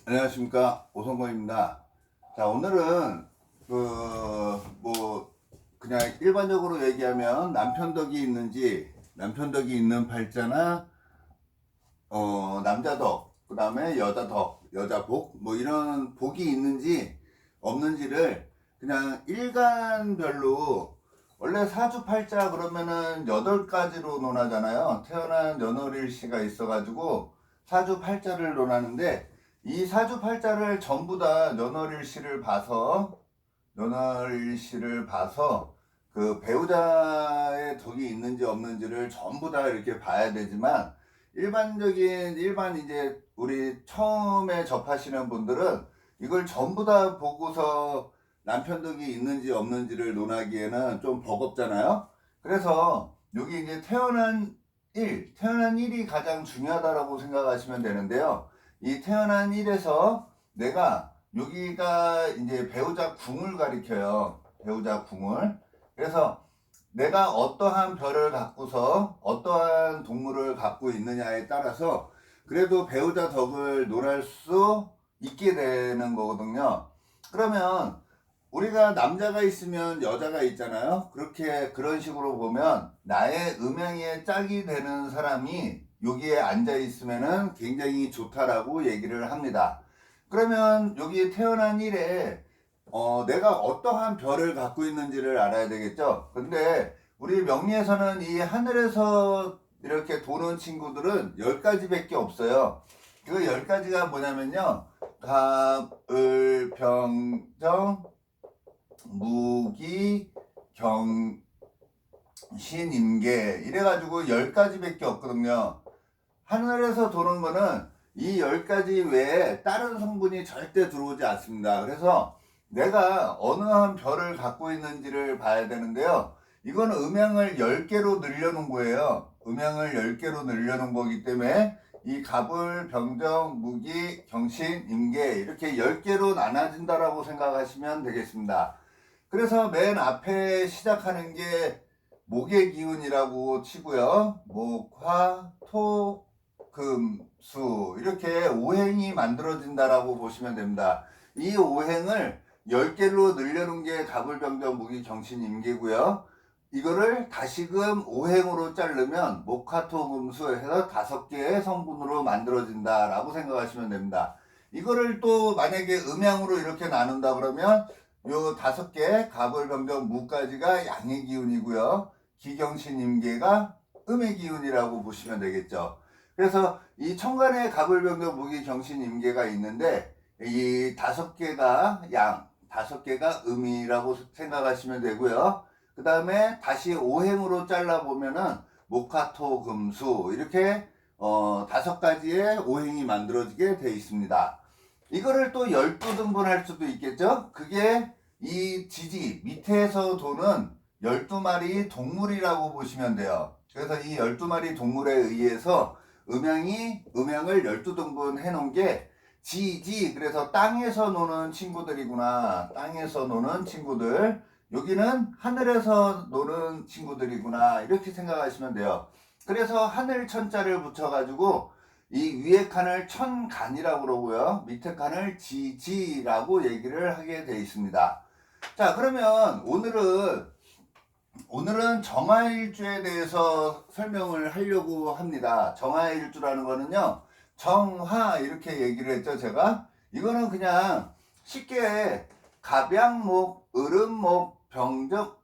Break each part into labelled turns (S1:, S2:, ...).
S1: 안녕하십니까, 오성건입니다. 자, 오늘은 그냥 일반적으로 얘기하면 남편 덕이 있는지, 남편 덕이 있는 팔자나 남자 덕, 그 다음에 여자 덕, 여자 복, 뭐 이런 복이 있는지 없는지를 그냥 일간별로. 원래 사주팔자 그러면은 8가지로 논하잖아요. 태어난 연월일시가 있어가지고 사주팔자를 논하는데, 이 사주팔자를 전부 다 연월일시를 봐서 그 배우자의 덕이 있는지 없는지를 전부 다 이렇게 봐야 되지만, 일반 이제 우리 처음에 접하시는 분들은 이걸 전부 다 보고서 남편 덕이 있는지 없는지를 논하기에는 좀 버겁잖아요. 그래서 여기 이제 태어난 일이 가장 중요하다고 생각하시면 되는데요. 이 태어난 일에서 내가, 여기가 이제 배우자 궁을 가리켜요. 배우자 궁을. 그래서 내가 어떠한 별을 갖고서 어떠한 동물을 갖고 있느냐에 따라서 그래도 배우자 덕을 논할 수 있게 되는 거거든요. 그러면 우리가 남자가 있으면 여자가 있잖아요. 그런 식으로 보면 나의 음양에 짝이 되는 사람이 여기에 앉아 있으면은 굉장히 좋다라고 얘기를 합니다. 그러면 여기 태어난 일에 내가 어떠한 별을 갖고 있는지를 알아야 되겠죠. 근데 우리 명리에서는 이 하늘에서 이렇게 도는 친구들은 10가지밖에 없어요. 그 10가지가 뭐냐면요, 갑, 을, 병, 정, 무기, 경, 신, 임계, 이래가지고 10가지밖에 없거든요. 하늘에서 도는 거는 이 10가지 외에 다른 성분이 절대 들어오지 않습니다. 그래서 내가 어느 한 별을 갖고 있는지를 봐야 되는데요. 이건 음양을 10개로 늘려놓은 거예요. 음양을 10개로 늘려놓은 거기 때문에 이 갑을, 병정, 무기, 경신, 임계 이렇게 10개로 나눠진다라고 생각하시면 되겠습니다. 그래서 맨 앞에 시작하는 게 목의 기운이라고 치고요. 목, 화, 토, 금, 수 이렇게 오행이 만들어진다라고 보시면 됩니다. 이 오행을 10개로 늘려놓은 게 갑을병정 무기 경신 임계고요. 이거를 다시금 오행으로 자르면 목화토금수 해서 5개의 성분으로 만들어진다라고 생각하시면 됩니다. 이거를 또 만약에 음양으로 이렇게 나눈다 그러면 요 5개 갑을병정 무까지가 양의 기운이고요. 기경신 임계가 음의 기운이라고 보시면 되겠죠. 그래서 이 천간에 갑을병정 무기 경신 임계가 있는데 이 5개가 양, 5개가 음이라고 생각하시면 되고요. 그 다음에 다시 오행으로 잘라보면은 목화토금수 이렇게 5가지의 오행이 만들어지게 되어 있습니다. 이거를 또 12등분 할 수도 있겠죠. 그게 이 지지 밑에서 도는 12마리 동물이라고 보시면 돼요. 그래서 이 12마리 동물에 의해서 음양을 12등분 해놓은 게 지지, 그래서 땅에서 노는 친구들이구나. 땅에서 노는 친구들. 여기는 하늘에서 노는 친구들이구나. 이렇게 생각하시면 돼요. 그래서 하늘 천자를 붙여가지고 이 위에 칸을 천간이라고 그러고요. 밑에 칸을 지지라고 얘기를 하게 되어 있습니다. 자, 그러면 오늘은 정화일주에 대해서 설명을 하려고 합니다. 정화일주라는 거는요, 정화 이렇게 얘기를 했죠, 제가. 이거는 그냥 쉽게 갑양목, 을음목,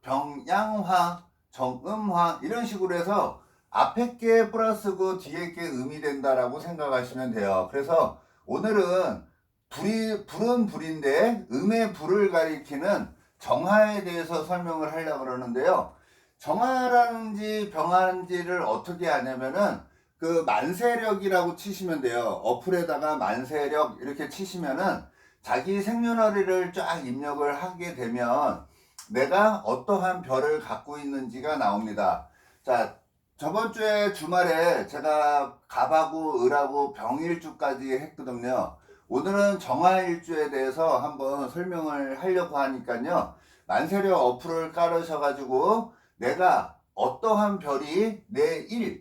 S1: 병양화, 정음화 이런 식으로 해서 앞에 게 플러스고 뒤에 게 음이 된다라고 생각하시면 돼요. 그래서 오늘은 불은 불인데 음의 불을 가리키는 정화에 대해서 설명을 하려고 그러는데요. 정화라는지 병화인지를 어떻게 하냐면은 그 만세력이라고 치시면 돼요. 어플에다가 만세력 이렇게 치시면은 자기 생년월일을 쫙 입력을 하게 되면 내가 어떠한 별을 갖고 있는지가 나옵니다. 자, 저번 주에 주말에 제가 갑하고 을하고 병일주까지 했거든요. 오늘은 정화일주에 대해서 한번 설명을 하려고 하니까요. 만세력 어플을 깔으셔가지고 내가 어떠한 별이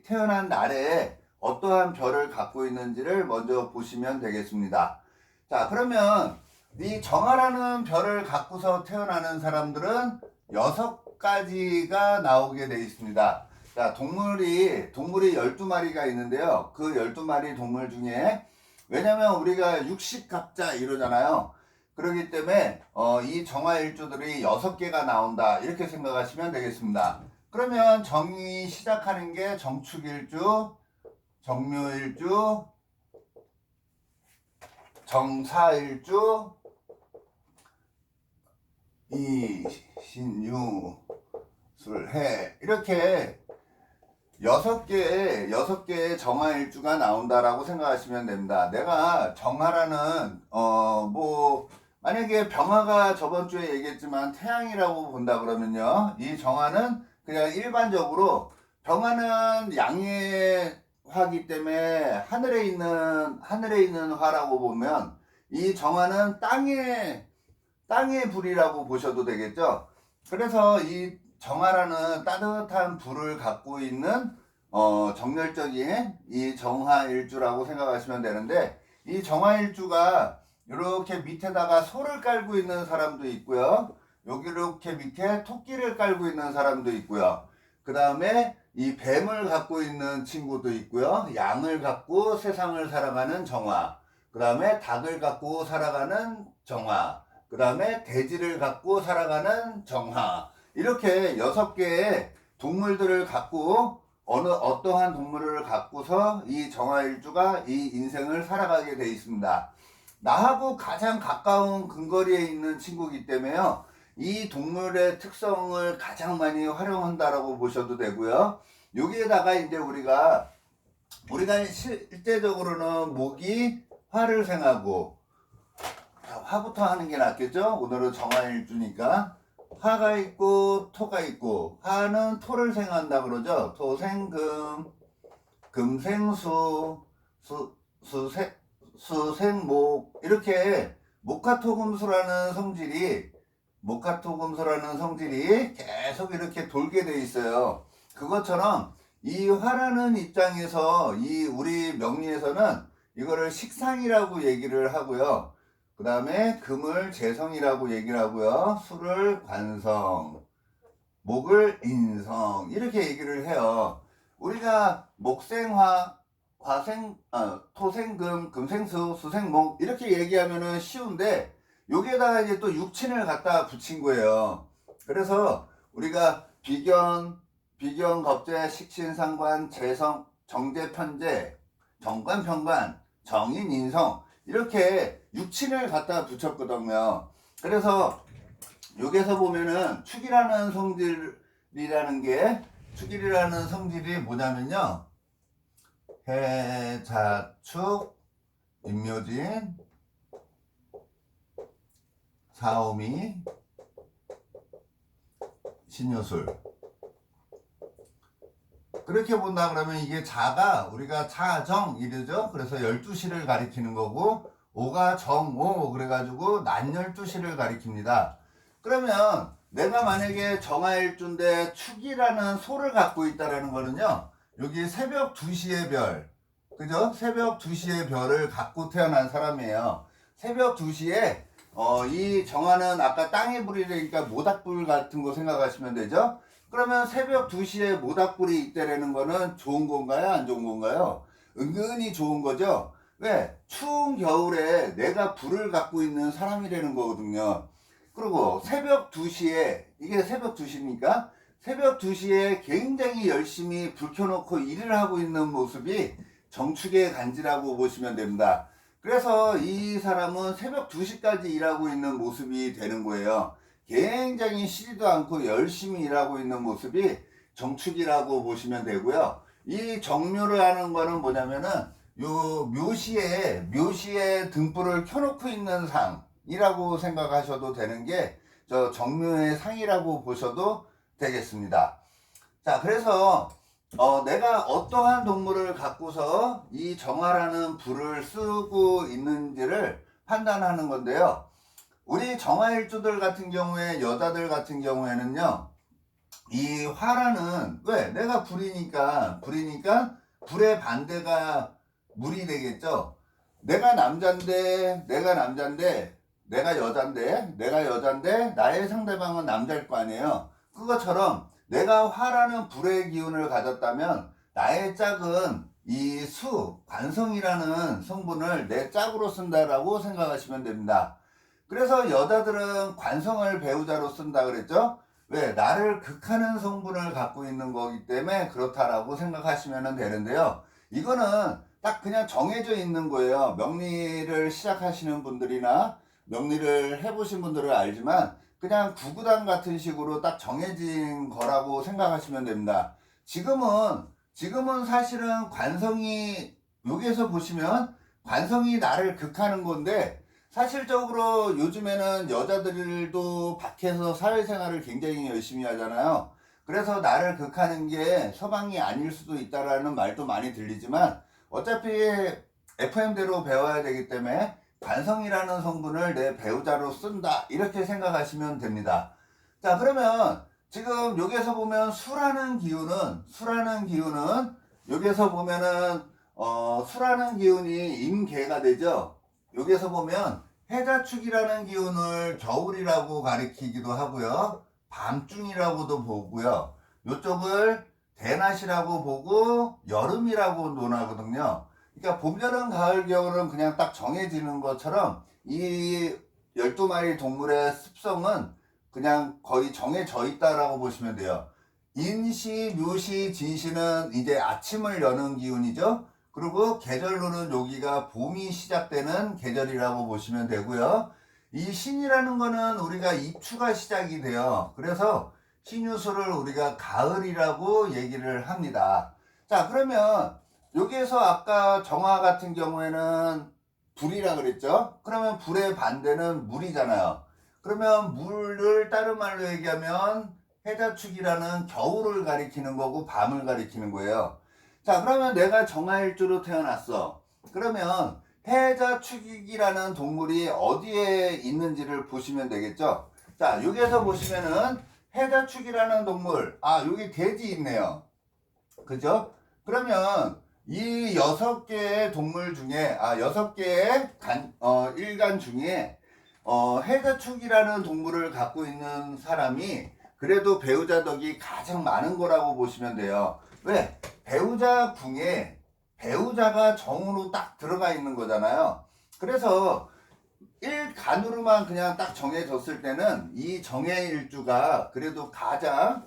S1: 태어난 날에 어떠한 별을 갖고 있는지를 먼저 보시면 되겠습니다. 자, 그러면 이 정화라는 별을 갖고서 태어나는 사람들은 6가지가 나오게 되어 있습니다. 자, 동물이 12마리가 있는데요. 그 12마리 동물 중에, 왜냐면 우리가 육식갑자 이러잖아요. 그렇기 때문에 이 정화일주들이 6개가 나온다, 이렇게 생각하시면 되겠습니다. 그러면 정이 시작하는 게 정축일주, 정묘일주, 정사일주, 이신유술해, 이렇게 6개의 정화일주가 나온다라고 생각하시면 됩니다. 내가 정화라는 뭐 만약에 병화가 저번주에 얘기했지만 태양이라고 본다 그러면요, 이 정화는 그냥 일반적으로, 병화는 양의 화기 때문에 하늘에 있는 화라고 보면, 이 정화는 땅의 불이라고 보셔도 되겠죠. 그래서 이 정화라는 따뜻한 불을 갖고 있는 정열적인 이 정화일주라고 생각하시면 되는데, 이 정화일주가 이렇게 밑에다가 소를 깔고 있는 사람도 있고요, 여기 이렇게 밑에 토끼를 깔고 있는 사람도 있고요, 그 다음에 이 뱀을 갖고 있는 친구도 있고요, 양을 갖고 세상을 살아가는 정화, 그 다음에 닭을 갖고 살아가는 정화, 그 다음에 돼지를 갖고 살아가는 정화, 이렇게 6개의 동물들을 갖고, 어떠한 동물을 갖고서 이 정화일주가 이 인생을 살아가게 돼 있습니다. 나하고 가장 가까운 근거리에 있는 친구이기 때문에요, 이 동물의 특성을 가장 많이 활용한다라고 보셔도 되고요. 여기에다가 이제 우리가 실제적으로는 목이 화를 생하고, 화부터 하는 게 낫겠죠? 오늘은 정화일주니까. 화가 있고 토가 있고, 화는 토를 생한다 그러죠. 토생금, 금생수, 수생목, 이렇게 목화토금수라는 성질이 계속 이렇게 돌게 돼 있어요. 그것처럼 이 화라는 입장에서, 우리 명리에서는 이거를 식상이라고 얘기를 하고요, 그 다음에 금을 재성이라고 얘기를 하고요, 수를 관성, 목을 인성, 이렇게 얘기를 해요. 우리가 목생화, 토생금, 금생수, 수생목, 이렇게 얘기하면은 쉬운데, 여기에다가 이제 또 육친을 갖다 붙인 거예요. 그래서 우리가 비견, 겁재, 식신상관, 재성, 정제편재, 정관편관, 정인인성, 이렇게 육친을 갖다 붙였거든요. 그래서 여기서 보면은 축이라는 성질이 뭐냐면요, 해자축, 임묘진, 사오미, 신유술. 그렇게 본다 그러면 이게 자가 우리가 자정 이러죠. 그래서 12시를 가리키는 거고, 오가 정오, 그래가지고 난 12시를 가리킵니다. 그러면 내가 만약에 정화일주인데 축이라는 소를 갖고 있다라는 거는요, 여기 새벽 2시의 별, 그죠? 새벽 2시의 별을 갖고 태어난 사람이에요. 새벽 2시에 이 정화는 아까 땅의 불이니까 모닥불 같은 거 생각하시면 되죠? 그러면 새벽 2시에 모닥불이 있다라는 거는 좋은 건가요? 안 좋은 건가요? 은근히 좋은 거죠? 왜? 추운 겨울에 내가 불을 갖고 있는 사람이라는 거거든요. 그리고 새벽 2시에, 이게 새벽 2시입니까? 새벽 2시에 굉장히 열심히 불 켜놓고 일을 하고 있는 모습이 정축의 간지라고 보시면 됩니다. 그래서 이 사람은 새벽 2시까지 일하고 있는 모습이 되는 거예요. 굉장히 쉬지도 않고 열심히 일하고 있는 모습이 정축이라고 보시면 되고요. 이 정묘를 하는 거는 뭐냐면은, 요 묘시에 등불을 켜놓고 있는 상이라고 생각하셔도 되는 게 저 정묘의 상이라고 보셔도 되겠습니다. 자, 그래서 내가 어떠한 동물을 갖고서 이 정화라는 불을 쓰고 있는지를 판단하는 건데요. 우리 정화일주들 같은 경우에, 여자들 같은 경우에는요, 이 화라는, 왜? 내가 불이니까 불의 반대가 물이 되겠죠. 내가 남잔데 내가 여잔데 나의 상대방은 남자일 거 아니에요. 그것처럼 내가 화라는 불의 기운을 가졌다면 나의 짝은 이 관성이라는 성분을 내 짝으로 쓴다라고 생각하시면 됩니다. 그래서 여자들은 관성을 배우자로 쓴다 그랬죠? 왜? 나를 극하는 성분을 갖고 있는 거기 때문에 그렇다라고 생각하시면 되는데요. 이거는 딱 그냥 정해져 있는 거예요. 명리를 시작하시는 분들이나 명리를 해보신 분들은 알지만 그냥 구구단 같은 식으로 딱 정해진 거라고 생각하시면 됩니다. 지금은 사실은 관성이, 여기에서 보시면 관성이 나를 극하는 건데, 사실적으로 요즘에는 여자들도 밖에서 사회생활을 굉장히 열심히 하잖아요. 그래서 나를 극하는 게 서방이 아닐 수도 있다라는 말도 많이 들리지만, 어차피 FM대로 배워야 되기 때문에 관성이라는 성분을 내 배우자로 쓴다, 이렇게 생각하시면 됩니다. 자, 그러면 지금 여기에서 보면 수라는 기운은 여기에서 보면은 수라는 기운이 임계가 되죠. 여기에서 보면 해자축이라는 기운을 겨울이라고 가리키기도 하고요, 밤중이라고도 보고요, 이쪽을 대낮이라고 보고 여름이라고 논하거든요. 그러니까 봄, 여름, 가을, 겨울은 그냥 딱 정해지는 것처럼 이 12마리 동물의 습성은 그냥 거의 정해져 있다라고 보시면 돼요. 인시, 묘시, 진시는 이제 아침을 여는 기운이죠. 그리고 계절로는 여기가 봄이 시작되는 계절이라고 보시면 되고요. 이 신이라는 거는 우리가 입추가 시작이 돼요. 그래서 신유수를 우리가 가을이라고 얘기를 합니다. 자, 그러면 여기에서 아까 정화 같은 경우에는 불이라 그랬죠. 그러면 불의 반대는 물이잖아요. 그러면 물을 다른 말로 얘기하면 해자축이라는 겨울을 가리키는 거고 밤을 가리키는 거예요. 자, 그러면 내가 정화일주로 태어났어. 그러면 해자축이라는 동물이 어디에 있는지를 보시면 되겠죠. 자, 여기에서 보시면은 해자축이라는 동물, 여기 돼지 있네요. 그죠? 그러면 이 6개의 동물 중에, 6개의 일간 중에 해자축이라는 동물을 갖고 있는 사람이 그래도 배우자 덕이 가장 많은 거라고 보시면 돼요. 왜? 배우자 궁에 배우자가 정으로 딱 들어가 있는 거잖아요. 그래서 일간으로만 그냥 딱 정해졌을 때는 이 정해일주가 그래도 가장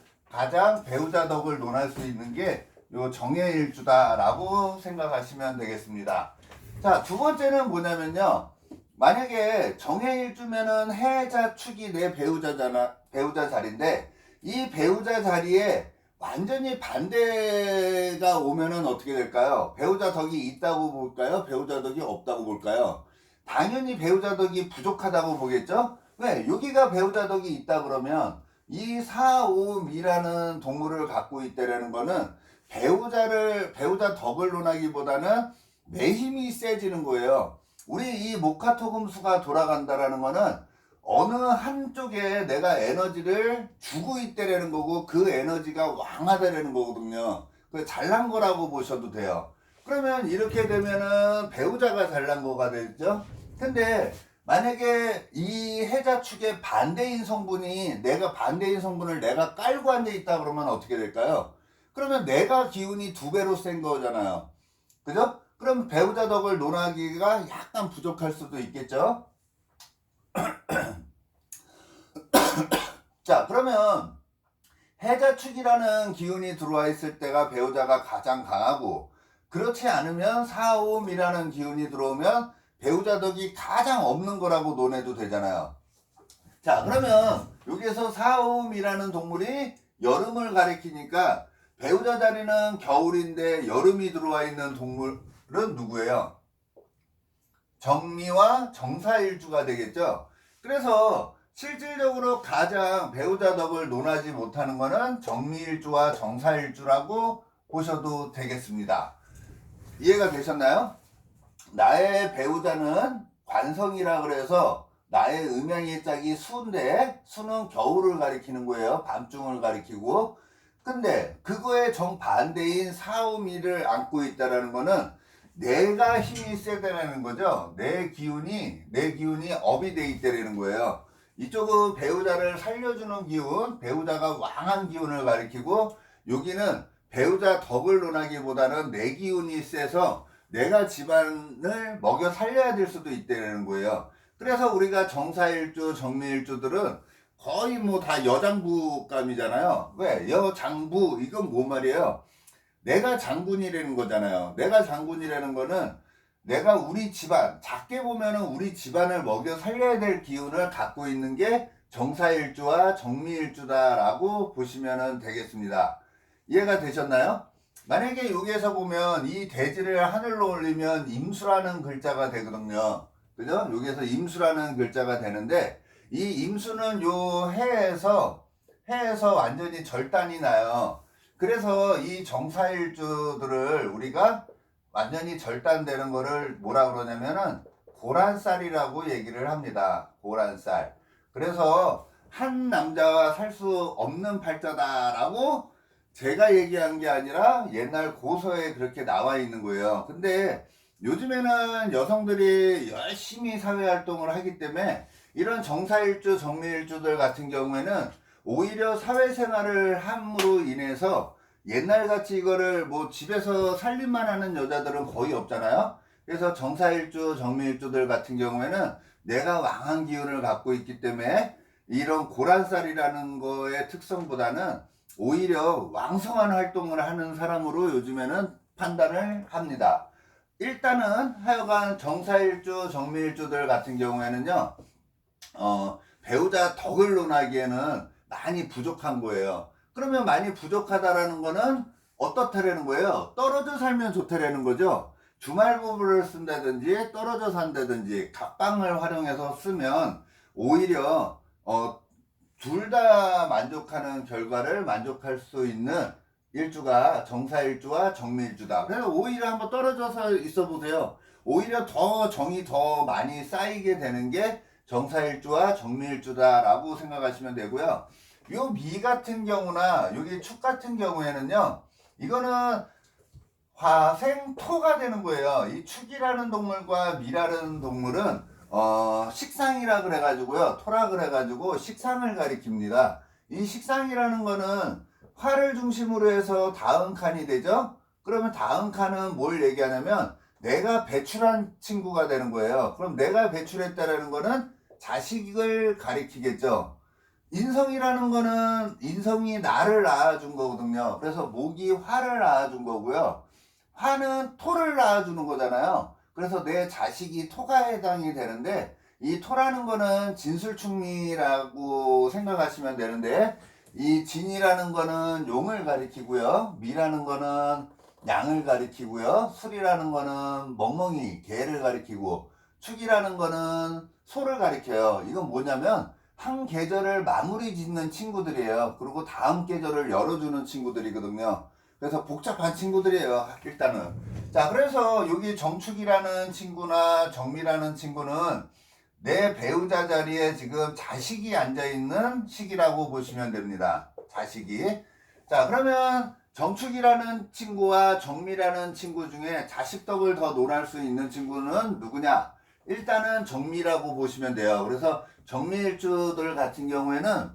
S1: 배우자 덕을 논할 수 있는 게 요 정해일주다라고 생각하시면 되겠습니다. 자, 두 번째는 뭐냐면요, 만약에 정해일주면은 해자축이 내 배우자 자리인데, 이 배우자 자리에 완전히 반대가 오면은 어떻게 될까요? 배우자 덕이 있다고 볼까요? 배우자 덕이 없다고 볼까요? 당연히 배우자 덕이 부족하다고 보겠죠? 왜? 여기가 배우자 덕이 있다 그러면 이 사오미라는 동물을 갖고 있다라는 거는 배우자 덕을 논하기보다는 내 힘이 세지는 거예요. 우리 이 목화토금수가 돌아간다라는 거는 어느 한쪽에 내가 에너지를 주고 있다라는 거고, 그 에너지가 왕하다라는 거거든요. 그 잘난 거라고 보셔도 돼요. 그러면 이렇게 되면은 배우자가 잘난 거가 되죠. 근데 만약에 이 해자축의 반대인 성분이, 반대인 성분을 내가 깔고 앉아 있다 그러면 어떻게 될까요? 그러면 내가 기운이 2배로 센 거잖아요. 그죠? 그럼 배우자 덕을 논하기가 약간 부족할 수도 있겠죠? 자, 그러면 해자축이라는 기운이 들어와 있을 때가 배우자가 가장 강하고, 그렇지 않으면 사오음이라는 기운이 들어오면 배우자 덕이 가장 없는 거라고 논해도 되잖아요. 자, 그러면 여기에서 사오음이라는 동물이 여름을 가리키니까 배우자 자리는 겨울인데 여름이 들어와 있는 동물은 누구예요? 정미와 정사일주가 되겠죠. 그래서 실질적으로 가장 배우자 덕을 논하지 못하는 것은 정미일주와 정사일주라고 보셔도 되겠습니다. 이해가 되셨나요? 나의 배우자는 관성이라 그래서 나의 음양의 짝이 수인데, 수는 겨울을 가리키는 거예요. 밤중을 가리키고. 근데 그거의 정반대인 사오미를 안고 있다라는 거는 내가 힘이 세다는 거죠. 내 기운이 업이 돼 있다는 거예요. 이쪽은 배우자를 살려주는 기운, 배우자가 왕한 기운을 가리키고, 여기는 배우자 덕을 논하기보다는 내 기운이 세서 내가 집안을 먹여 살려야 될 수도 있다는 거예요. 그래서 우리가 정사일주, 정미일주들은 거의 뭐 다 여장부감이잖아요. 왜? 여장부, 이건 뭔 말이에요? 내가 장군이라는 거잖아요. 내가 장군이라는 거는 내가 우리 집안, 작게 보면은 우리 집안을 먹여 살려야 될 기운을 갖고 있는 게 정사일주와 정미일주다라고 보시면 되겠습니다. 이해가 되셨나요? 만약에 여기에서 보면 이 대지를 하늘로 올리면 임수라는 글자가 되거든요. 그죠? 여기에서 임수라는 글자가 되는데, 이 임수는 요 해에서 완전히 절단이 나요. 그래서 이 정사일주들을 우리가 완전히 절단되는 거를 뭐라 그러냐면은 고란쌀이라고 얘기를 합니다. 고란쌀. 그래서 한 남자와 살 수 없는 팔자다라고 제가 얘기한 게 아니라 옛날 고서에 그렇게 나와 있는 거예요. 근데 요즘에는 여성들이 열심히 사회활동을 하기 때문에 이런 정사일주, 정미일주들 같은 경우에는 오히려 사회생활을 함으로 인해서 옛날같이 이거를 뭐 집에서 살림만 하는 여자들은 거의 없잖아요. 그래서 정사일주, 정미일주들 같은 경우에는 내가 왕한 기운을 갖고 있기 때문에 이런 고란쌀이라는 거의 특성보다는 오히려 왕성한 활동을 하는 사람으로 요즘에는 판단을 합니다. 일단은 하여간 정사일주, 정미일주들 같은 경우에는요, 배우자 덕을 논하기에는 많이 부족한 거예요. 그러면 많이 부족하다라는 거는 어떻다라는 거예요? 떨어져 살면 좋다라는 거죠. 주말부부를 쓴다든지 떨어져 산다든지 각방을 활용해서 쓰면 오히려 둘 다 만족하는 결과를 만족할 수 있는 일주가 정사일주와 정미일주다. 그래서 오히려 한번 떨어져서 있어 보세요. 오히려 더 정이 더 많이 쌓이게 되는 게 정사일주와 정미일주다라고 생각하시면 되고요. 요 미 같은 경우나 여기 축 같은 경우에는요, 이거는 화생토가 되는 거예요. 이 축이라는 동물과 미라는 동물은 식상이라 그래가지고요, 토라 그래가지고 식상을 가리킵니다. 이 식상이라는 거는 화를 중심으로 해서 다음 칸이 되죠. 그러면 다음 칸은 뭘 얘기하냐면 내가 배출한 친구가 되는 거예요. 그럼 내가 배출했다라는 거는 자식을 가리키겠죠. 인성이라는 거는 인성이 나를 낳아준 거거든요. 그래서 목이 화를 낳아준 거고요. 화는 토를 낳아주는 거잖아요. 그래서 내 자식이 토가 해당이 되는데, 이 토라는 거는 진술충미라고 생각하시면 되는데, 이 진이라는 거는 용을 가리키고요, 미라는 거는 양을 가리키고요, 술이라는 거는 멍멍이 개를 가리키고, 축이라는 거는 소를 가리켜요. 이건 뭐냐면 한 계절을 마무리 짓는 친구들이에요. 그리고 다음 계절을 열어주는 친구들이거든요. 그래서 복잡한 친구들이에요, 일단은. 자, 그래서 여기 정축이라는 친구나 정미라는 친구는 내 배우자 자리에 지금 자식이 앉아있는 시기라고 보시면 됩니다. 자식이. 자, 그러면 정축이라는 친구와 정미라는 친구 중에 자식덕을 더 논할 수 있는 친구는 누구냐? 일단은 정미라고 보시면 돼요. 그래서 정미일주들 같은 경우에는,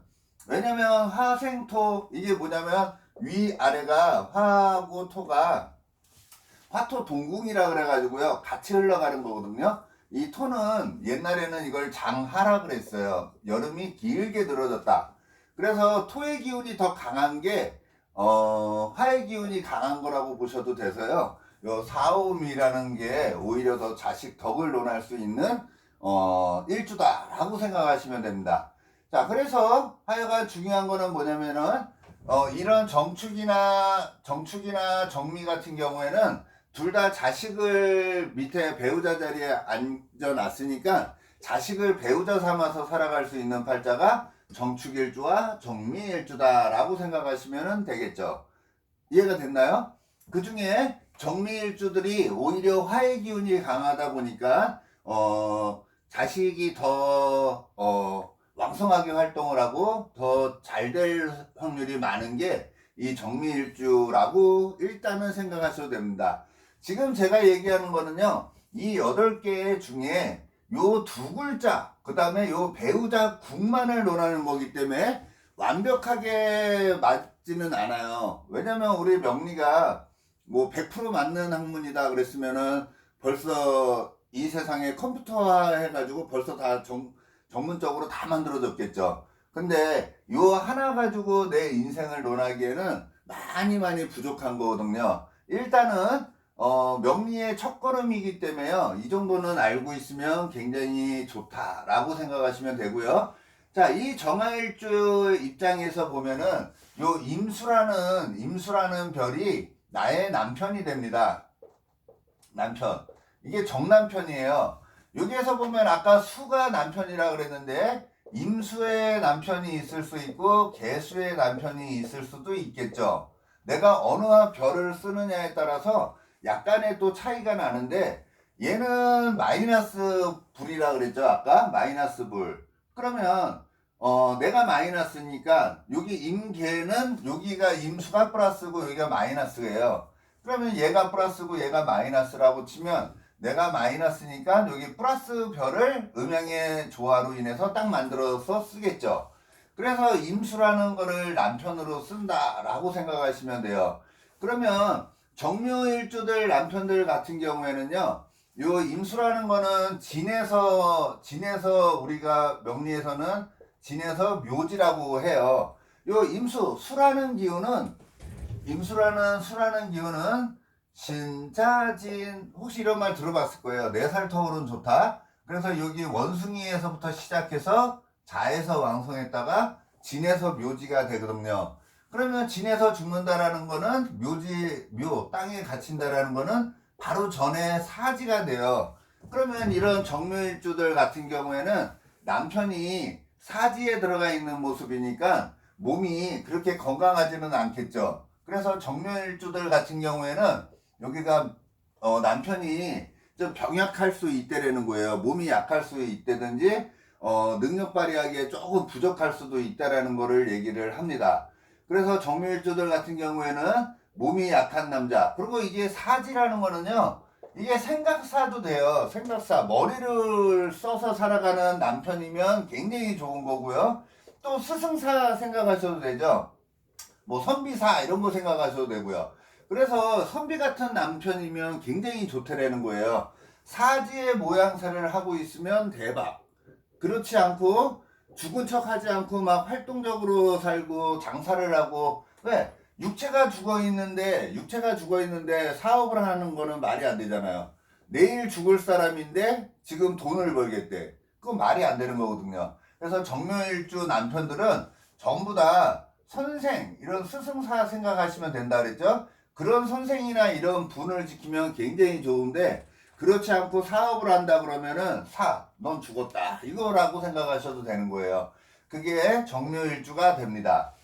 S1: 왜냐면 화생토, 이게 뭐냐면 위아래가 화하고 토가 화토 동궁이라 그래가지고요, 같이 흘러가는 거거든요. 이 토는 옛날에는 이걸 장하라 그랬어요. 여름이 길게 늘어졌다. 그래서 토의 기운이 더 강한 게 화의 기운이 강한 거라고 보셔도 돼서요, 요 사오미라는 게 오히려 더 자식 덕을 논할 수 있는 일주다라고 생각하시면 됩니다. 자, 그래서 하여간 중요한 거는 뭐냐면은 이런 정축이나 정미 같은 경우에는 둘 다 자식을 밑에 배우자 자리에 앉아놨으니까 자식을 배우자 삼아서 살아갈 수 있는 팔자가 정축일주와 정미일주다라고 생각하시면 되겠죠. 이해가 됐나요? 그 중에 정미일주들이 오히려 화의 기운이 강하다 보니까 자식이 더 왕성하게 활동을 하고 더 잘 될 확률이 많은 게 이 정미일주라고 일단은 생각하셔도 됩니다. 지금 제가 얘기하는 거는요, 이 8개 중에 요 두 글자, 그 다음에 요 배우자 국만을 논하는 거기 때문에 완벽하게 맞지는 않아요. 왜냐면 우리 명리가 뭐 100% 맞는 학문이다 그랬으면은 벌써 이 세상에 컴퓨터화 해가지고 벌써 다 전문적으로 다 만들어졌겠죠. 근데 요 하나 가지고 내 인생을 논하기에는 많이 부족한 거거든요. 일단은 명리의 첫걸음이기 때문에요. 이 정도는 알고 있으면 굉장히 좋다라고 생각하시면 되고요. 자, 이 정화일주 입장에서 보면은 요 임수라는 별이 나의 남편이 됩니다. 남편. 이게 정남편이에요. 여기에서 보면 아까 수가 남편이라 그랬는데 임수의 남편이 있을 수 있고 개수의 남편이 있을 수도 있겠죠. 내가 어느 별을 쓰느냐에 따라서 약간의 또 차이가 나는데 얘는 마이너스 불이라 그랬죠. 아까 마이너스 불. 그러면 내가 마이너스니까 여기 임계는 여기가 임수가 플러스고 여기가 마이너스예요. 그러면 얘가 플러스고 얘가 마이너스라고 치면 내가 마이너스니까 여기 플러스 별을 음양의 조화로 인해서 딱 만들어서 쓰겠죠. 그래서 임수라는 거를 남편으로 쓴다라고 생각하시면 돼요. 그러면 정묘일주들 남편들 같은 경우에는요, 요 임수라는 거는 진에서 우리가 명리에서는 진에서 묘지라고 해요. 요 임수 수라는 기운은 수라는 기운은 신자진, 혹시 이런 말 들어봤을 거예요. 4살 터울은 좋다. 그래서 여기 원숭이에서부터 시작해서 자에서 왕성했다가 진에서 묘지가 되거든요. 그러면 진에서 죽는다라는 거는 묘 땅에 갇힌다라는 거는 바로 전에 사지가 돼요. 그러면 이런 정묘일주들 같은 경우에는 남편이 사지에 들어가 있는 모습이니까 몸이 그렇게 건강하지는 않겠죠. 그래서 정묘일주들 같은 경우에는 여기가 남편이 좀 병약할 수 있다라는 거예요. 몸이 약할 수 있다든지 능력 발휘하기에 조금 부족할 수도 있다라는 거를 얘기를 합니다. 그래서 정묘일주들 같은 경우에는 몸이 약한 남자, 그리고 이게 사지라는 거는요, 이게 생각사도 돼요. 생각사, 머리를 써서 살아가는 남편이면 굉장히 좋은 거고요. 또 스승사 생각하셔도 되죠. 뭐 선비사 이런 거 생각하셔도 되고요. 그래서 선비 같은 남편이면 굉장히 좋다라는 거예요. 사지의 모양새를 하고 있으면 대박. 그렇지 않고 죽은 척 하지 않고 막 활동적으로 살고 장사를 하고, 왜? 육체가 죽어 있는데 사업을 하는 거는 말이 안 되잖아요. 내일 죽을 사람인데 지금 돈을 벌겠대. 그건 말이 안 되는 거거든요. 그래서 정묘일주 남편들은 전부 다 선생, 이런 스승사 생각하시면 된다 그랬죠. 그런 선생이나 이런 분을 지키면 굉장히 좋은데, 그렇지 않고 사업을 한다 그러면은 넌 죽었다 이거라고 생각하셔도 되는 거예요. 그게 정묘일주가 됩니다.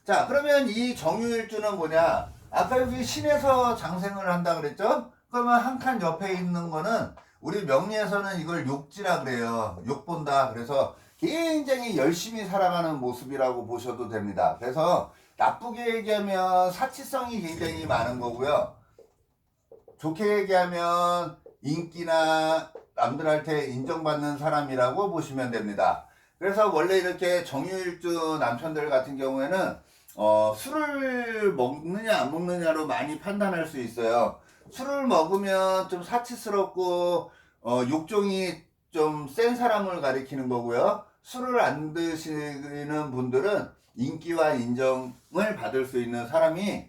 S1: 자, 그러면 이 정유일주는 뭐냐? 아까 여기 신에서 장생을 한다 그랬죠? 그러면 한 칸 옆에 있는 거는 우리 명리에서는 이걸 욕지라 그래요. 욕본다. 그래서 굉장히 열심히 살아가는 모습이라고 보셔도 됩니다. 그래서 나쁘게 얘기하면 사치성이 굉장히 많은 거고요. 좋게 얘기하면 인기나 남들한테 인정받는 사람이라고 보시면 됩니다. 그래서 원래 이렇게 정유일주 남편들 같은 경우에는 술을 먹느냐 안 먹느냐로 많이 판단할 수 있어요. 술을 먹으면 좀 사치스럽고 욕종이 좀 센 사람을 가리키는 거고요. 술을 안 드시는 분들은 인기와 인정을 받을 수 있는 사람이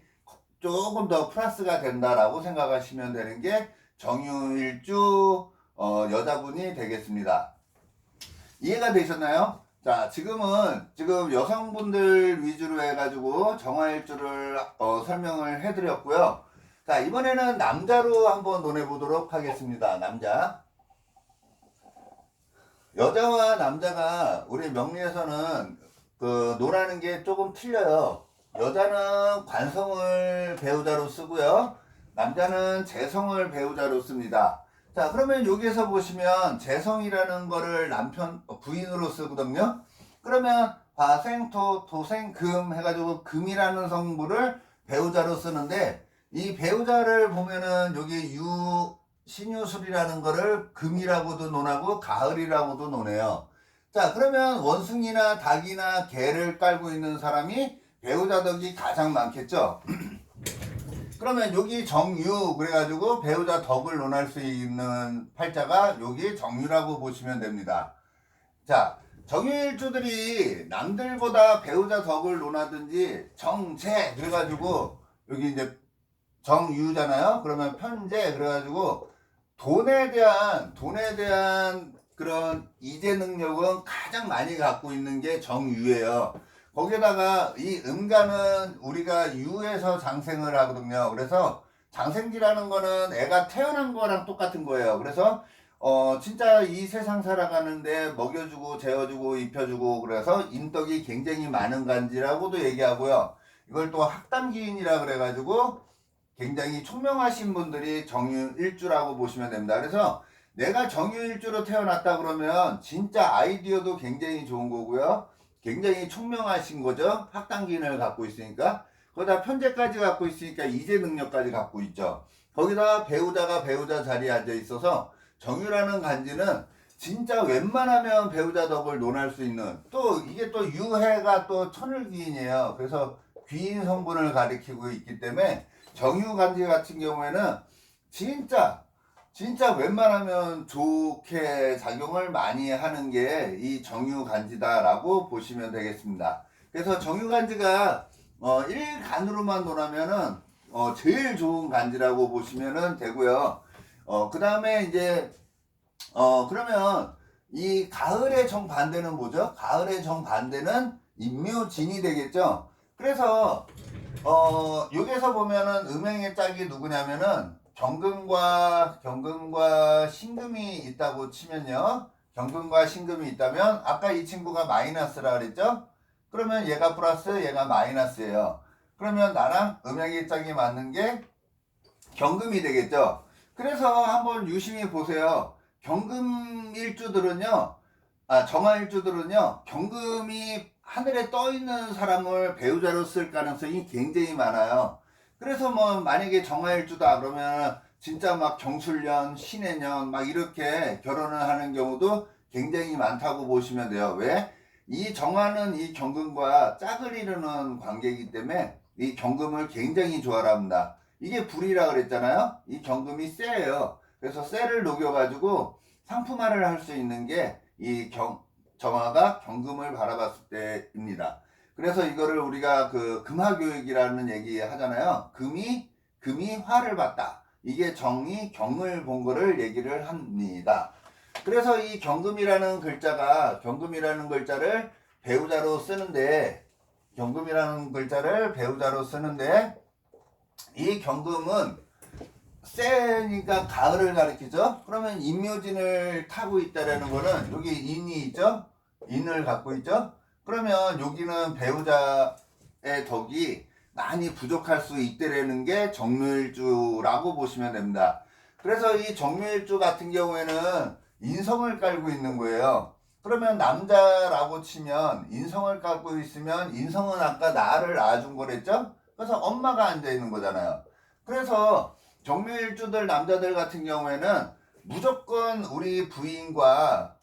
S1: 조금 더 플러스가 된다라고 생각하시면 되는 게 정유일주 여자분이 되겠습니다. 이해가 되셨나요? 자, 지금 여성분들 위주로 해가지고 정화일주를 설명을 해드렸고요. 자, 이번에는 남자로 한번 논해보도록 하겠습니다. 남자. 여자와 남자가 우리 명리에서는 논하는 게 조금 틀려요. 여자는 관성을 배우자로 쓰고요. 남자는 재성을 배우자로 씁니다. 자, 그러면 여기에서 보시면 재성이라는 거를 부인으로 쓰거든요. 그러면 화생토, 토생, 금 해가지고 금이라는 성분을 배우자로 쓰는데, 이 배우자를 보면은 여기 신유술이라는 거를 금이라고도 논하고 가을이라고도 논해요. 자, 그러면 원숭이나 닭이나 개를 깔고 있는 사람이 배우자 덕이 가장 많겠죠. 그러면 여기 정유 그래가지고 배우자 덕을 논할 수 있는 팔자가 여기 정유라고 보시면 됩니다. 자, 정유일주들이 남들보다 배우자 덕을 논하든지 정제 그래가지고 여기 이제 정유잖아요. 그러면 편제 그래가지고 돈에 대한 그런 이제 능력은 가장 많이 갖고 있는 게 정유예요. 거기에다가 이 음간은 우리가 유에서 장생을 하거든요. 그래서 장생지라는 거는 애가 태어난 거랑 똑같은 거예요. 그래서 진짜 이 세상 살아가는데 먹여주고 재워주고 입혀주고 그래서 인덕이 굉장히 많은 간지라고도 얘기하고요. 이걸 또 학담기인이라 그래가지고 굉장히 총명하신 분들이 정유일주라고 보시면 됩니다. 그래서 내가 정유일주로 태어났다 그러면 진짜 아이디어도 굉장히 좋은 거고요. 굉장히 총명하신 거죠. 학당기인을 갖고 있으니까. 거기다 편제까지 갖고 있으니까 이제 능력까지 갖고 있죠. 거기다 배우자가 배우자 자리에 앉아 있어서 정유라는 간지는 진짜 웬만하면 배우자 덕을 논할 수 있는, 또 이게 또 유해가 또 천을귀인이에요. 그래서 귀인 성분을 가리키고 있기 때문에 정유 간지 같은 경우에는 진짜 웬만하면 좋게 작용을 많이 하는 게 이 정유 간지다라고 보시면 되겠습니다. 그래서 정유 간지가 1간으로만 논하면은 제일 좋은 간지라고 보시면 되고요. 그 다음에 이제 그러면 이 가을의 정반대는 뭐죠? 가을의 정반대는 임묘진이 되겠죠. 그래서 여기서 보면은 음행의 짝이 누구냐면은 경금과 신금이 있다고 치면요. 경금과 신금이 있다면 아까 이 친구가 마이너스라 그랬죠? 그러면 얘가 플러스 얘가 마이너스예요. 그러면 나랑 음행의 짝이 맞는 게 경금이 되겠죠. 그래서 한번 유심히 보세요. 경금일주들은요, 정화일주들은요, 경금이 하늘에 떠 있는 사람을 배우자로 쓸 가능성이 굉장히 많아요. 그래서 뭐 만약에 정화일주다 그러면 진짜 막 경술년, 신해년 막 이렇게 결혼을 하는 경우도 굉장히 많다고 보시면 돼요. 왜? 이 정화는 이 경금과 짝을 이루는 관계이기 때문에 이 경금을 굉장히 좋아합니다. 이게 불이라 그랬잖아요. 이 경금이 쇠예요. 그래서 쇠를 녹여가지고 상품화를 할 수 있는 게 이 정화가 경금을 바라봤을 때입니다. 그래서 이거를 우리가 그 금화교육이라는 얘기 하잖아요. 금이 화를 봤다. 이게 정이 경을 본 거를 얘기를 합니다. 그래서 이 경금이라는 글자를 배우자로 쓰는데 이 경금은 세니까 가을을 가리키죠. 그러면 임묘진을 타고 있다라는 거는 여기 인이 있죠. 인을 갖고 있죠. 그러면 여기는 배우자의 덕이 많이 부족할 수 있다라는 게 정묘일주라고 보시면 됩니다. 그래서 이 정묘일주 같은 경우에는 인성을 깔고 있는 거예요. 그러면 남자라고 치면 인성을 깔고 있으면 인성은 아까 나를 낳아준 거랬죠? 그래서 엄마가 앉아 있는 거잖아요. 그래서 정묘일주들 남자들 같은 경우에는 무조건 우리 부인과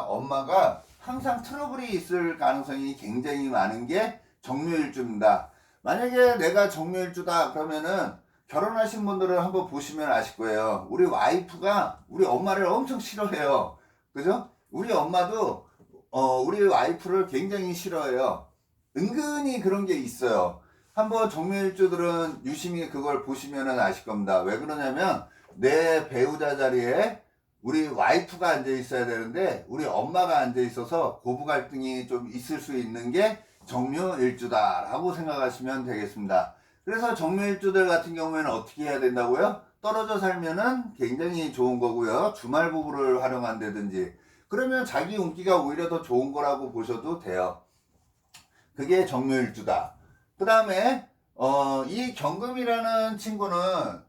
S1: 엄마가 항상 트러블이 있을 가능성이 굉장히 많은 게 정묘일주입니다. 만약에 내가 정묘일주다 그러면은 결혼하신 분들은 한번 보시면 아실 거예요. 우리 와이프가 우리 엄마를 엄청 싫어해요. 그죠? 우리 엄마도 우리 와이프를 굉장히 싫어해요. 은근히 그런 게 있어요. 한번 정묘일주들은 유심히 그걸 보시면 아실 겁니다. 왜 그러냐면 내 배우자 자리에 우리 와이프가 앉아 있어야 되는데 우리 엄마가 앉아 있어서 고부 갈등이 좀 있을 수 있는 게 정묘일주다라고 생각하시면 되겠습니다. 그래서 정묘일주들 같은 경우에는 어떻게 해야 된다고요? 떨어져 살면은 굉장히 좋은 거고요. 주말 부부를 활용한다든지 그러면 자기 운기가 오히려 더 좋은 거라고 보셔도 돼요. 그게 정묘일주다. 그 다음에 이 경금이라는 친구는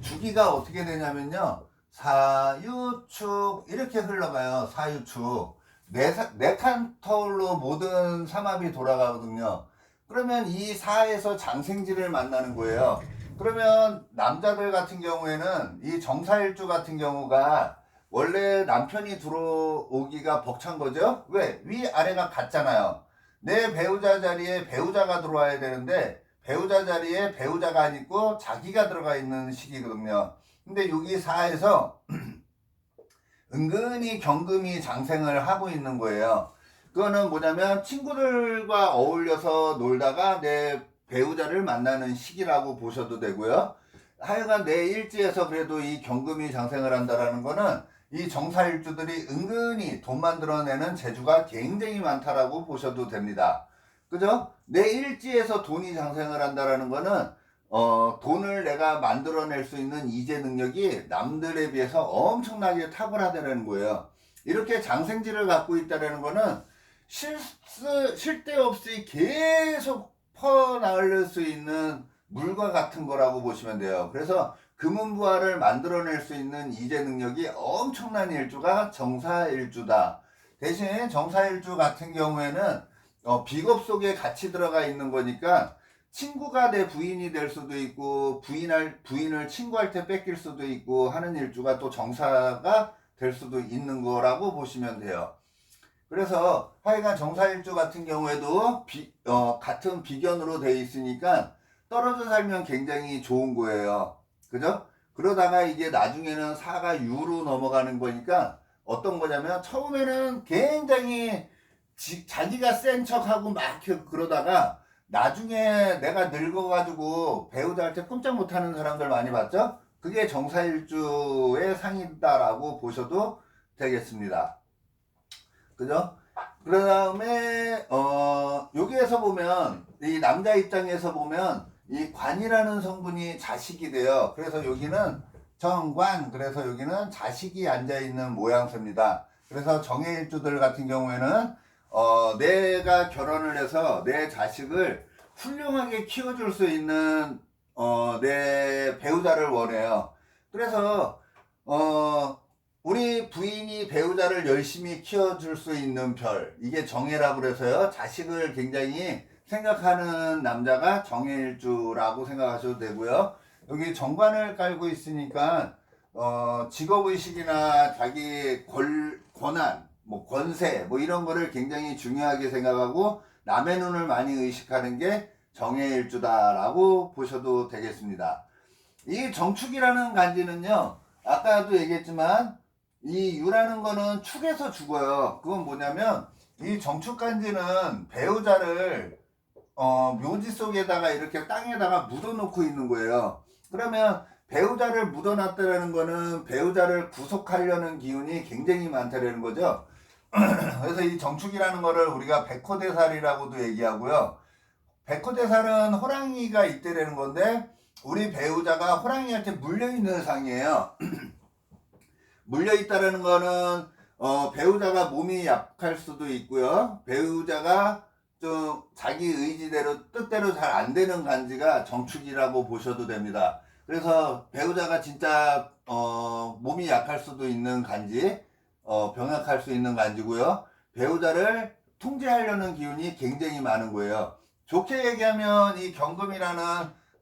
S1: 주기가 어떻게 되냐면요. 사유축 이렇게 흘러가요. 사유축. 네 칸 터울로 모든 삼합이 돌아가거든요. 그러면 이 사에서 장생지를 만나는 거예요. 그러면 남자들 같은 경우에는 이 정사일주 같은 경우가 원래 남편이 들어오기가 벅찬 거죠. 왜? 위아래가 같잖아요. 내 배우자 자리에 배우자가 들어와야 되는데 배우자 자리에 배우자가 안 있고 자기가 들어가 있는 시기거든요. 근데 여기 사에서 은근히 경금이 장생을 하고 있는 거예요. 그거는 뭐냐면 친구들과 어울려서 놀다가 내 배우자를 만나는 시기라고 보셔도 되고요. 하여간 내 일지에서 그래도 이 경금이 장생을 한다라는 거는 이 정사일주들이 은근히 돈 만들어내는 재주가 굉장히 많다라고 보셔도 됩니다. 그죠? 내 일지에서 돈이 장생을 한다라는 거는 돈을 내가 만들어낼 수 있는 이재 능력이 남들에 비해서 엄청나게 탁월하다는 거예요. 이렇게 장생지를 갖고 있다는 거는 쉴 데 없이 계속 퍼나갈 수 있는 물과 같은 거라고 보시면 돼요. 그래서 금은부화를 만들어낼 수 있는 이재 능력이 엄청난 일주가 정사일주다. 대신 정사일주 같은 경우에는 비겁 속에 같이 들어가 있는 거니까 친구가 내 부인이 될 수도 있고 부인을 친구한테 뺏길 수도 있고 하는 일주가 또 정사가 될 수도 있는 거라고 보시면 돼요. 그래서 하여간 정사일주 같은 경우에도 같은 비견으로 돼 있으니까 떨어져 살면 굉장히 좋은 거예요. 그죠? 그러다가 이게 나중에는 사가 유로 넘어가는 거니까 어떤 거냐면 처음에는 굉장히 자기가 센 척하고 막 그러다가 나중에 내가 늙어가지고 배우자한테 꼼짝 못하는 사람들 많이 봤죠? 그게 정사일주의 상이다라고 보셔도 되겠습니다. 그죠? 그 다음에 여기에서 보면 이 남자 입장에서 보면 이 관이라는 성분이 자식이 돼요. 그래서 여기는 정관, 그래서 여기는 자식이 앉아있는 모양새입니다. 그래서 정해일주들 같은 경우에는 내가 결혼을 해서 내 자식을 훌륭하게 키워줄 수 있는 내 배우자를 원해요. 그래서 우리 부인이 배우자를 열심히 키워줄 수 있는 별, 이게 정해라고 그래서요. 자식을 굉장히 생각하는 남자가 정해일주라고 생각하셔도 되고요. 여기 정관을 깔고 있으니까 직업의식이나 자기 권한, 뭐 권세, 뭐 이런 거를 굉장히 중요하게 생각하고 남의 눈을 많이 의식하는 게 정해일주다라고 보셔도 되겠습니다. 이 정축이라는 간지는요, 아까도 얘기했지만 이 유라는 거는 축에서 죽어요. 그건 뭐냐면 이 정축간지는 배우자를 묘지 속에다가 이렇게 땅에다가 묻어놓고 있는 거예요. 그러면 배우자를 묻어놨다는 거는 배우자를 구속하려는 기운이 굉장히 많다는 거죠. 그래서 이 정축이라는 거를 우리가 백호대살이라고도 얘기하고요. 백호대살은 호랑이가 있대라는 건데 우리 배우자가 호랑이한테 물려있는 상이에요. 물려있다는 거는 배우자가 몸이 약할 수도 있고요. 배우자가 좀 자기 의지대로 뜻대로 잘 안 되는 간지가 정축이라고 보셔도 됩니다. 그래서 배우자가 진짜 몸이 약할 수도 있는 간지, 병약할 수 있는 간지고요. 배우자를 통제하려는 기운이 굉장히 많은 거예요. 좋게 얘기하면 이 경금이라는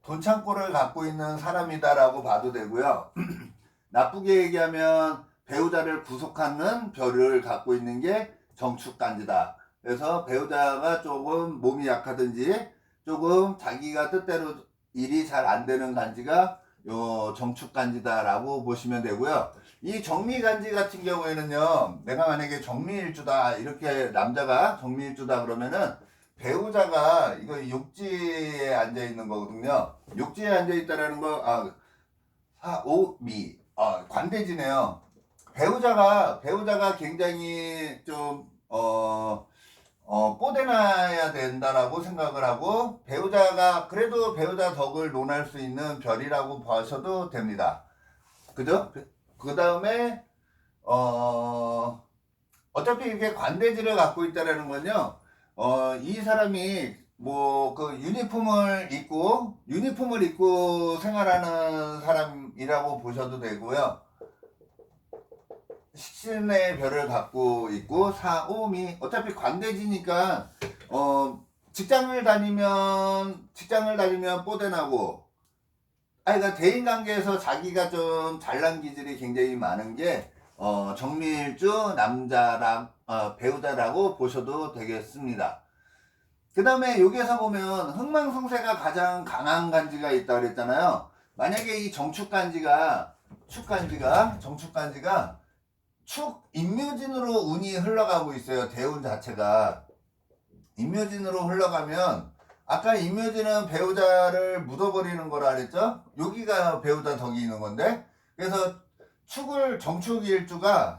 S1: 돈창고를 갖고 있는 사람이다라고 봐도 되고요. 나쁘게 얘기하면 배우자를 구속하는 별을 갖고 있는 게 정축간지다. 그래서 배우자가 조금 몸이 약하든지 조금 자기가 뜻대로 일이 잘 안 되는 간지가 요 정축간지다라고 보시면 되고요. 이 정미간지 같은 경우에는요, 내가 만약에 정미일주다, 이렇게 남자가 정미일주다 그러면은 배우자가 이거 욕지에 앉아 있는 거거든요. 욕지에 앉아 있다라는 거, 사오미, 관대지네요. 배우자가 굉장히 좀 뽀대나야 된다라고 생각을 하고 그래도 배우자 덕을 논할 수 있는 별이라고 봐셔도 됩니다. 그죠? 그 다음에 어차피 이렇게 관대지를 갖고 있다라는 건요, 이 사람이 뭐 그 유니폼을 입고 생활하는 사람이라고 보셔도 되고요. 식신의 별을 갖고 있고 사오미, 어차피 관대지니까 직장을 다니면 뽀대나고, 그러니까 대인관계에서 자기가 좀 잘난 기질이 굉장히 많은 게 정밀주 배우자라고 보셔도 되겠습니다. 그 다음에 여기에서 보면 흥망성쇠가 가장 강한 간지가 있다 그랬잖아요. 만약에 이 정축간지가 임묘진으로 운이 흘러가고 있어요. 대운 자체가 임묘진으로 흘러가면, 아까 임묘진은 배우자를 묻어버리는 거라 그랬죠? 여기가 배우자 덕이 있는 건데, 그래서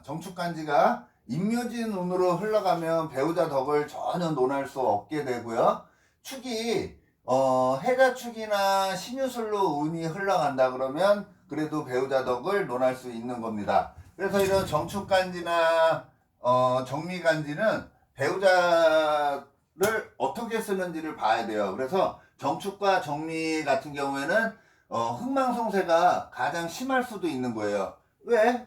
S1: 정축간지가 임묘진 운으로 흘러가면 배우자 덕을 전혀 논할 수 없게 되고요. 축이 해자축이나 신유술로 운이 흘러간다 그러면 그래도 배우자 덕을 논할 수 있는 겁니다. 그래서 이런 정축간지나 정미간지는 배우자를 어떻게 쓰는지를 봐야 돼요. 그래서 정축과 정미 같은 경우에는 흥망성쇠가 가장 심할 수도 있는 거예요. 왜?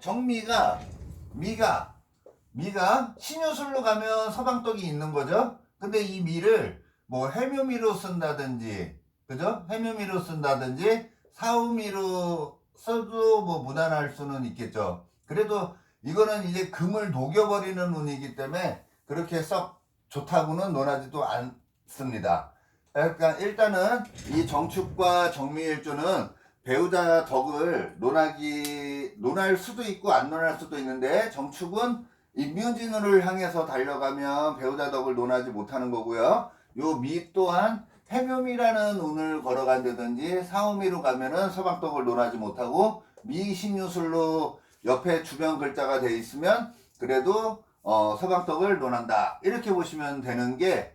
S1: 미가 신유술로 가면 서방떡이 있는 거죠. 근데 이 미를 뭐 해묘미로 쓴다든지, 그죠? 해묘미로 쓴다든지 사우미로 써도 뭐 무난할 수는 있겠죠. 그래도 이거는 이제 금을 녹여버리는 운이기 때문에 그렇게 썩 좋다고는 논하지도 않습니다. 그러니까 일단은 이 정축과 정미일주는 배우자 덕을 논할 수도 있고 안 논할 수도 있는데, 정축은 임묘진을 향해서 달려가면 배우자 덕을 논하지 못하는 거고요. 요 미 또한 해묘미라는 운을 걸어간다든지 사오미로 가면은 서방덕을 논하지 못하고, 미신유술로 옆에 주변 글자가 돼 있으면 그래도 서방덕을 논한다. 이렇게 보시면 되는 게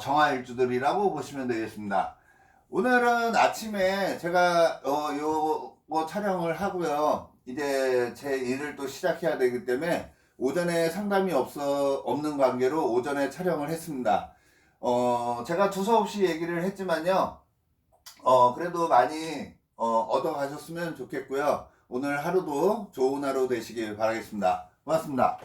S1: 정화일주들이라고 보시면 되겠습니다. 오늘은 아침에 제가 요거 촬영을 하고요. 이제 제 일을 또 시작해야 되기 때문에 오전에 상담이 없는 관계로 오전에 촬영을 했습니다. 제가 두서없이 얘기를 했지만요. 그래도 많이 얻어 가셨으면 좋겠고요. 오늘 하루도 좋은 하루 되시길 바라겠습니다. 고맙습니다.